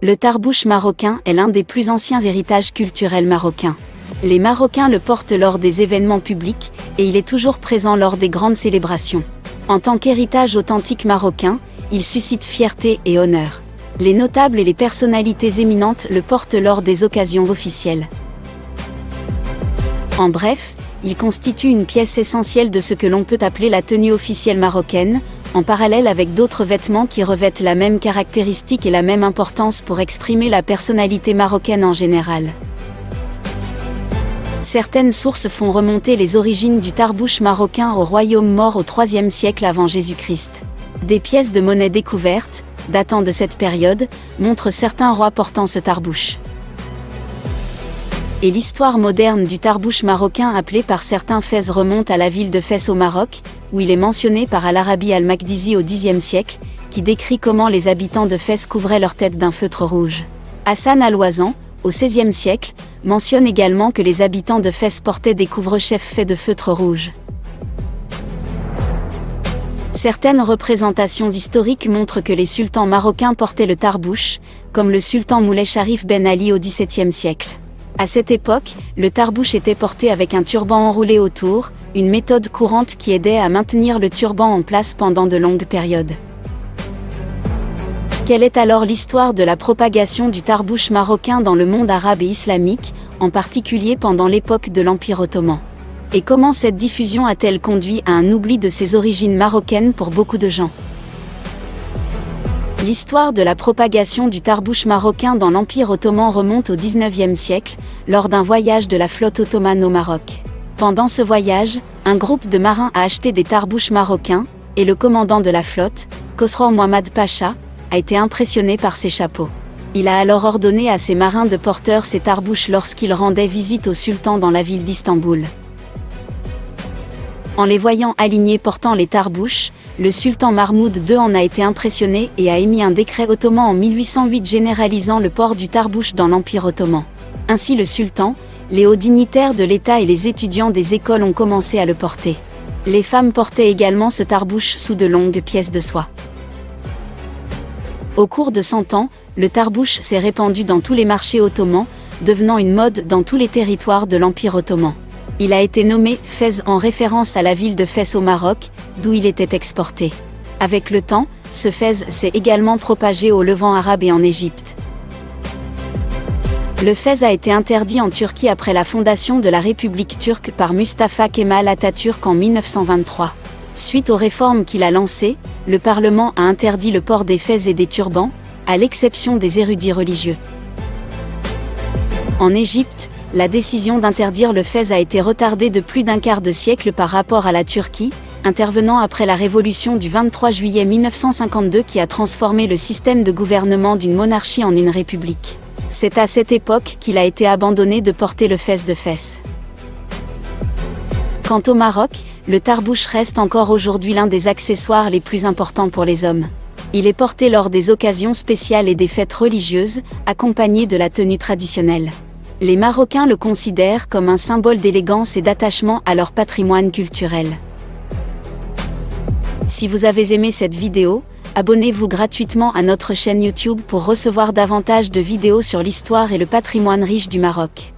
Le tarbouch marocain est l'un des plus anciens héritages culturels marocains. Les Marocains le portent lors des événements publics, et il est toujours présent lors des grandes célébrations. En tant qu'héritage authentique marocain, il suscite fierté et honneur. Les notables et les personnalités éminentes le portent lors des occasions officielles. En bref, il constitue une pièce essentielle de ce que l'on peut appeler la tenue officielle marocaine, en parallèle avec d'autres vêtements qui revêtent la même caractéristique et la même importance pour exprimer la personnalité marocaine en général. Certaines sources font remonter les origines du tarbouch marocain au royaume maure au IIIe siècle avant Jésus-Christ. Des pièces de monnaie découvertes, datant de cette période, montrent certains rois portant ce tarbouch. Et l'histoire moderne du tarbouch marocain appelé par certains Fès remonte à la ville de Fès au Maroc, où il est mentionné par Al-Arabi al-Makdisi au Xe siècle, qui décrit comment les habitants de Fès couvraient leur tête d'un feutre rouge. Hassan al-Wazan, au XVIe siècle, mentionne également que les habitants de Fès portaient des couvre-chefs faits de feutre rouge. Certaines représentations historiques montrent que les sultans marocains portaient le tarbouch, comme le sultan Moulay Sharif Ben Ali au XVIIe siècle. À cette époque, le tarbouch était porté avec un turban enroulé autour, une méthode courante qui aidait à maintenir le turban en place pendant de longues périodes. Quelle est alors l'histoire de la propagation du tarbouch marocain dans le monde arabe et islamique, en particulier pendant l'époque de l'Empire ottoman? Et comment cette diffusion a-t-elle conduit à un oubli de ses origines marocaines pour beaucoup de gens? L'histoire de la propagation du tarbouch marocain dans l'Empire ottoman remonte au XIXe siècle, lors d'un voyage de la flotte ottomane au Maroc. Pendant ce voyage, un groupe de marins a acheté des tarbouchs marocains, et le commandant de la flotte, Khosrow Mohammad Pacha, a été impressionné par ces chapeaux. Il a alors ordonné à ses marins de porter ces tarbouchs lorsqu'ils rendaient visite au sultan dans la ville d'Istanbul. En les voyant alignés portant les tarbouchs, le sultan Mahmoud II en a été impressionné et a émis un décret ottoman en 1808 généralisant le port du tarbouch dans l'Empire ottoman. Ainsi le sultan, les hauts dignitaires de l'État et les étudiants des écoles ont commencé à le porter. Les femmes portaient également ce tarbouch sous de longues pièces de soie. Au cours de 100 ans, le tarbouch s'est répandu dans tous les marchés ottomans, devenant une mode dans tous les territoires de l'Empire ottoman. Il a été nommé Fès en référence à la ville de Fès au Maroc, d'où il était exporté. Avec le temps, ce Fès s'est également propagé au Levant arabe et en Égypte. Le Fès a été interdit en Turquie après la fondation de la République turque par Mustafa Kemal Atatürk en 1923. Suite aux réformes qu'il a lancées, le Parlement a interdit le port des fès et des turbans, à l'exception des érudits religieux. En Égypte, la décision d'interdire le fès a été retardée de plus d'un quart de siècle par rapport à la Turquie, intervenant après la révolution du 23 juillet 1952 qui a transformé le système de gouvernement d'une monarchie en une république. C'est à cette époque qu'il a été abandonné de porter le fès de Fès. Quant au Maroc, le tarbouch reste encore aujourd'hui l'un des accessoires les plus importants pour les hommes. Il est porté lors des occasions spéciales et des fêtes religieuses, accompagné de la tenue traditionnelle. Les Marocains le considèrent comme un symbole d'élégance et d'attachement à leur patrimoine culturel. Si vous avez aimé cette vidéo, abonnez-vous gratuitement à notre chaîne YouTube pour recevoir davantage de vidéos sur l'histoire et le patrimoine riche du Maroc.